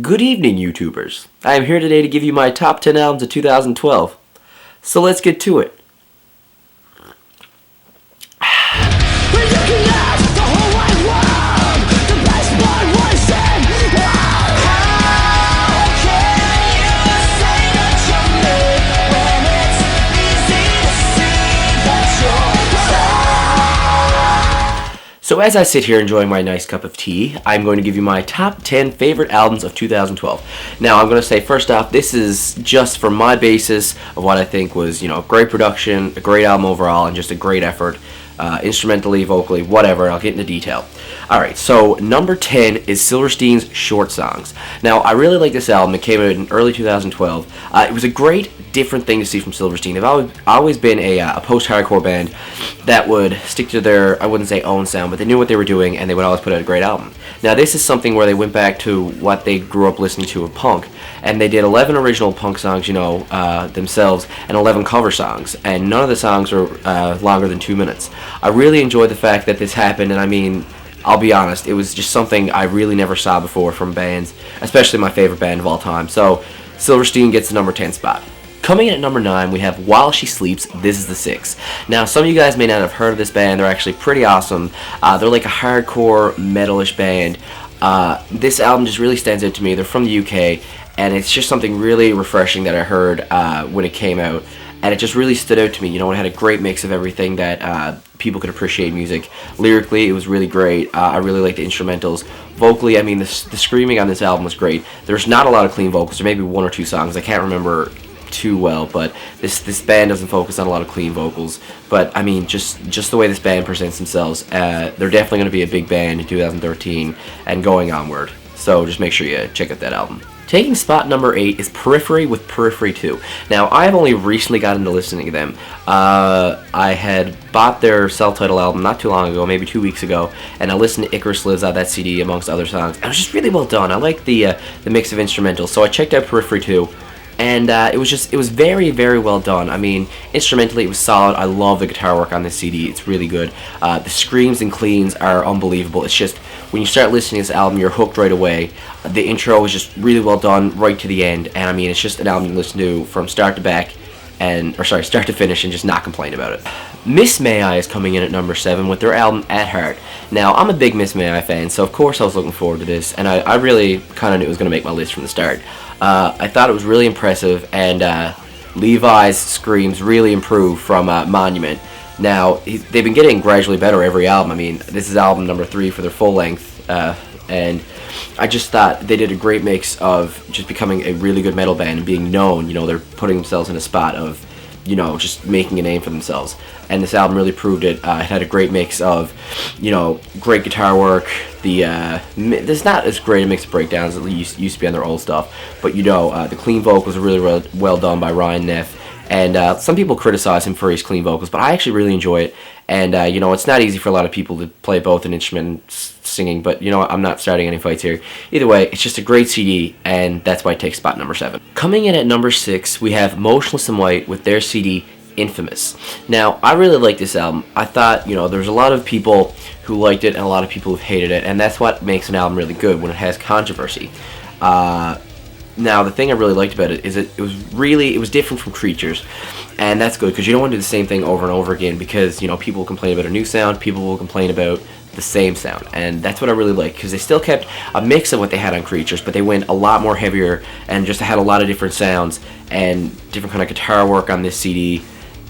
Good evening, YouTubers. I am here today to give you my top 10 albums of 2012. So let's get to it. So as I sit here enjoying my nice cup of tea, I'm going to give you my top 10 favorite albums of 2012. Now, I'm going to say first off, this is just for my basis of what I think was, great production, a great album overall, and just a great effort, instrumentally, vocally, whatever. I'll get into detail. Alright, so number 10 is Silverstein's Short Songs. Now, I really like this album. It came out in early 2012. It was a great, different thing to see from Silverstein. They've always been a post-hardcore band that would stick to their, I wouldn't say own sound, but they knew what they were doing, and they would always put out a great album. Now, this is something where they went back to what they grew up listening to of punk, and they did 11 original punk songs, themselves, and 11 cover songs, and none of the songs were longer than 2 minutes. I really enjoyed the fact that this happened, and I mean, I'll be honest, it was just something I really never saw before from bands, especially my favorite band of all time. So, Silverstein gets the number 10 spot. Coming in at number 9, we have While She Sleeps, This Is the Six. Now, some of you guys may not have heard of this band. They're actually pretty awesome. They're like a hardcore, metalish band. This album just really stands out to me. They're from the UK, and it's just something really refreshing that I heard when it came out. And it just really stood out to me. It had a great mix of everything that people could appreciate music. Lyrically, it was really great. I really liked the instrumentals. Vocally, I mean, the screaming on this album was great. There's not a lot of clean vocals. There may be one or two songs. I can't remember too well, but this band doesn't focus on a lot of clean vocals. But, I mean, just the way this band presents themselves, they're definitely going to be a big band in 2013 and going onward. So just make sure you check out that album. Taking spot number 8 is Periphery with Periphery 2. Now, I've only recently got into listening to them. I had bought their self-titled album not too long ago, maybe 2 weeks ago, and I listened to Icarus Lives on that CD amongst other songs. And it was just really well done. I like the mix of instrumentals, so I checked out Periphery 2. And it was very, very well done. I mean, instrumentally it was solid. I love the guitar work on this CD. It's really good. The screams and cleans are unbelievable. It's just, when you start listening to this album, you're hooked right away. The intro is just really well done right to the end. And I mean, it's just an album you listen to from start to back, start to finish, and just not complain about it. Miss May I is coming in at number 7 with their album At Heart. Now, I'm a big Miss May I fan, so of course I was looking forward to this, and I really kind of knew it was going to make my list from the start. I thought it was really impressive, and Levi's screams really improved from Monument. Now, they've been getting gradually better every album. I mean, this is album number 3 for their full length, and I just thought they did a great mix of just becoming a really good metal band and being known. They're putting themselves in a spot of, just making a name for themselves. And this album really proved it. It had a great mix of, great guitar work. There's not as great a mix of breakdowns as it used to be on their old stuff, but the clean vocals are really well done by Ryan Neff. And some people criticize him for his clean vocals, but I actually really enjoy it. And, it's not easy for a lot of people to play both an instrument and singing, but, I'm not starting any fights here. Either way, it's just a great CD, and that's why it takes spot number 7. Coming in at number 6, we have Motionless in White with their CD, Infamous. Now, I really like this album. I thought, there's a lot of people who liked it and a lot of people who hated it, and that's what makes an album really good, when it has controversy. Now, the thing I really liked about it is it was different from Creatures, and that's good because you don't want to do the same thing over and over again because, people will complain about a new sound, people will complain about the same sound, and that's what I really like because they still kept a mix of what they had on Creatures, but they went a lot more heavier and just had a lot of different sounds and different kind of guitar work on this CD.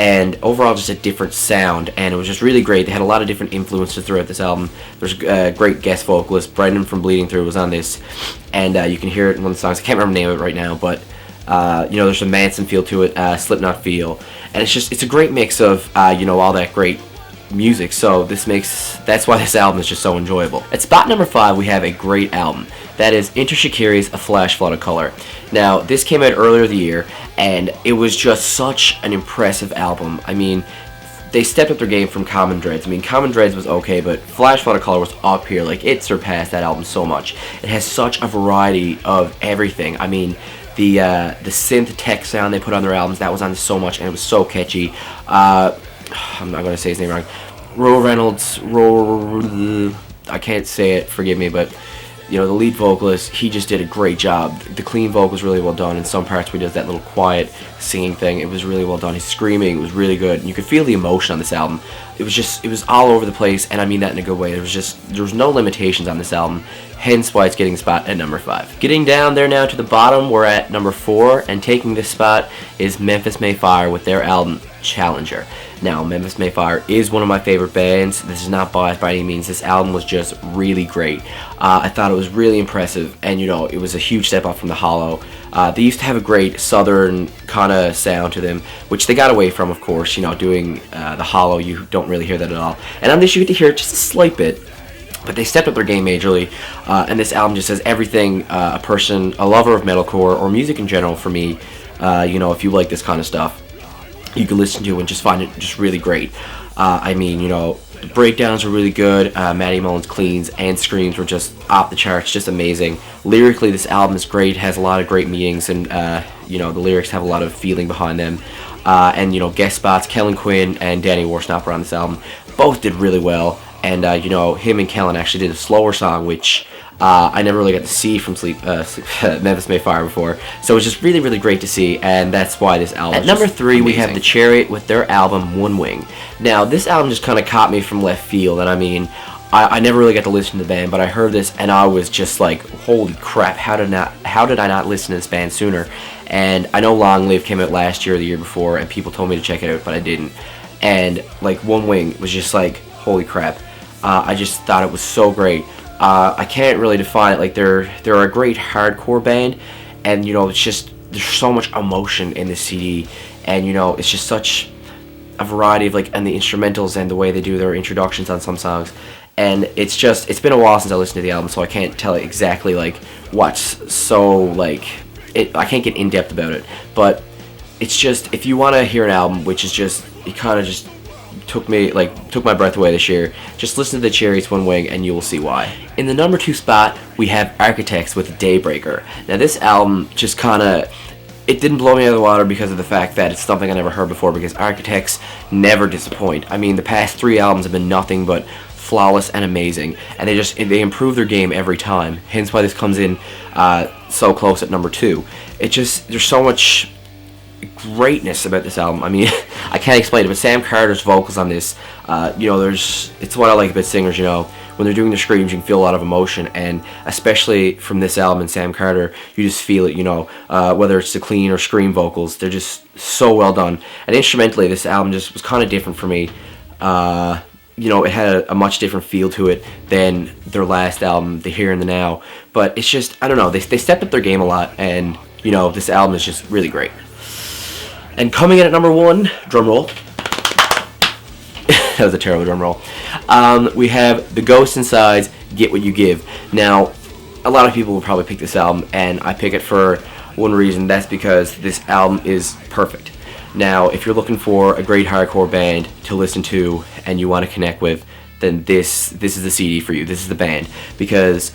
And overall, just a different sound, and it was just really great. They had a lot of different influences throughout this album. There's a great guest vocalist, Brendan from Bleeding Through was on this, and you can hear it in one of the songs. I can't remember the name of it right now, but there's a Manson feel to it, Slipknot feel, and it's a great mix of all that great music. So that's why this album is just so enjoyable. At spot number 5, we have a great album. That is Enter Shikari's A Flash Flood of Color. Now, this came out earlier the year, and it was just such an impressive album. I mean, they stepped up their game from Common Dreads. I mean, Common Dreads was okay, but Flash Flood of Color was up here. Like, it surpassed that album so much. It has such a variety of everything. I mean, the synth tech sound they put on their albums, that was on so much, and it was so catchy. I'm not going to say his name wrong. I can't say it, forgive me, but you know, the lead vocalist, he just did a great job. The clean vocal was really well done. In some parts where he does that little quiet singing thing, it was really well done. He's screaming, it was really good, and you could feel the emotion on this album. It was all over the place, and I mean that in a good way. There was no limitations on this album, hence why it's getting a spot at number 5. Getting down there now to the bottom, we're at number 4, and taking this spot is Memphis May Fire with their album Challenger. Now, Memphis May Fire is one of my favorite bands. This is not biased by any means. This album was just really great. I thought it was really impressive, and you know, it was a huge step up from the Hollow. They used to have a great southern kind of sound to them, which they got away from, of course. You know, doing the Hollow, you don't really hear that at all. And on this, you get to hear it just a slight bit. But they stepped up their game majorly, and this album just has everything a lover of metalcore or music in general for me, you know, if you like this kind of stuff, you can listen to and just find it just really great. I mean, you know, the breakdowns were really good. Matty Mullen's cleans and screams were just off the charts, just amazing. Lyrically, this album is great, has a lot of great meanings, and you know, the lyrics have a lot of feeling behind them. And you know, guest spots, Kellen Quinn and Danny Warsnopper on this album both did really well. And you know, him and Kellen actually did a slower song, which I never really got to see from Memphis May Fire before. So it was just really, really great to see, and that's why this album. At number 3, we have The Chariot with their album One Wing. Now, this album just kind of caught me from left field, and I mean, I never really got to listen to the band, but I heard this and I was just like, holy crap! How did I not listen to this band sooner? And I know Long Live came out last year or the year before, and people told me to check it out, but I didn't. And like One Wing was just like, holy crap! I just thought it was so great. I can't really define it. Like they're a great hardcore band, and you know, it's just there's so much emotion in this CD, and you know, it's just such a variety of like, and the instrumentals and the way they do their introductions on some songs, and it's been a while since I listened to the album, so I can't tell exactly like what's so like I can't get in depth about it, but it's just, if you want to hear an album which is just, it kind of just took my breath away this year, just listen to The Chariot's One Wing and you will see why. In the number 2 spot, we have Architects with Daybreaker. Now this album just kind of, it didn't blow me out of the water because of the fact that it's something I never heard before, because Architects never disappoint. I mean, the past 3 albums have been nothing but flawless and amazing, and they improve their game every time, hence why this comes in so close at number 2. It just, there's so much greatness about this album. I mean, I can't explain it, but Sam Carter's vocals on this, you know, it's what I like about singers, you know, when they're doing the screams, you can feel a lot of emotion, and especially from this album and Sam Carter, you just feel it, you know, whether it's the clean or scream vocals, they're just so well done. And instrumentally, this album just was kind of different for me. You know, it had a much different feel to it than their last album, The Here and the Now, but it's just, I don't know, they stepped up their game a lot, and, you know, this album is just really great. And coming in at number 1, drum roll. That was a terrible drum roll. We have The Ghost Inside's Get What You Give. Now, a lot of people will probably pick this album, and I pick it for one reason. That's because this album is perfect. Now, if you're looking for a great hardcore band to listen to and you want to connect with, then this is the CD for you. This is the band, because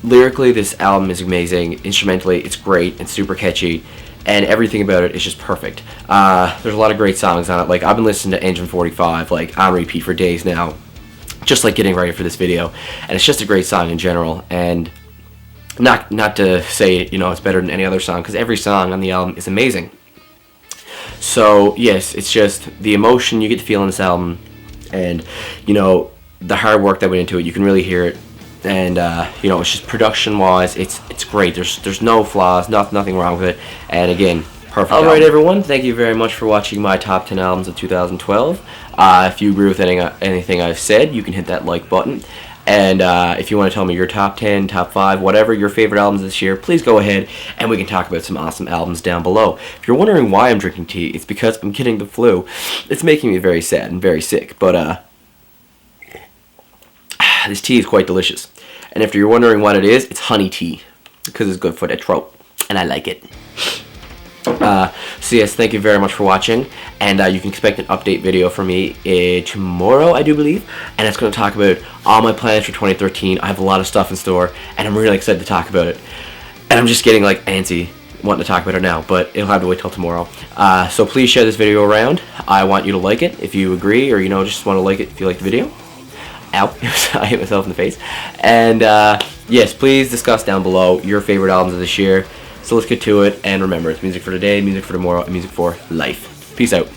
lyrically, this album is amazing. Instrumentally, it's great and super catchy, and everything about it is just perfect. There's a lot of great songs on it. Like, I've been listening to Engine 45 like on repeat for days now, just like getting ready for this video, and it's just a great song in general. And not to say, you know, it's better than any other song, because every song on the album is amazing. So yes, it's just the emotion you get to feel in this album, and you know, the hard work that went into it. You can really hear it, and you know, it's just production wise, it's great. There's no flaws, nothing wrong with it, and again, perfect. Alright everyone, thank you very much for watching my top 10 albums of 2012. If you agree with anything I've said, you can hit that like button. And if you want to tell me your top 10, top 5, whatever your favorite albums this year, please go ahead and we can talk about some awesome albums down below. If you're wondering why I'm drinking tea, it's because I'm getting the flu. It's making me very sad and very sick, but this tea is quite delicious. And if you're wondering what it is, it's honey tea, because it's good for the throat, and I like it. So yes, thank you very much for watching, and you can expect an update video from me tomorrow, I do believe, and it's going to talk about all my plans for 2013. I have a lot of stuff in store, and I'm really excited to talk about it, and I'm just getting like antsy wanting to talk about it now, but it'll have to wait till tomorrow. So please share this video around. I want you to like it if you agree, or you know, just want to like it if you like the video. Ow, I hit myself in the face. And yes, please discuss down below your favorite albums of this year. So let's get to it, and remember, it's music for today, music for tomorrow, and music for life. Peace out.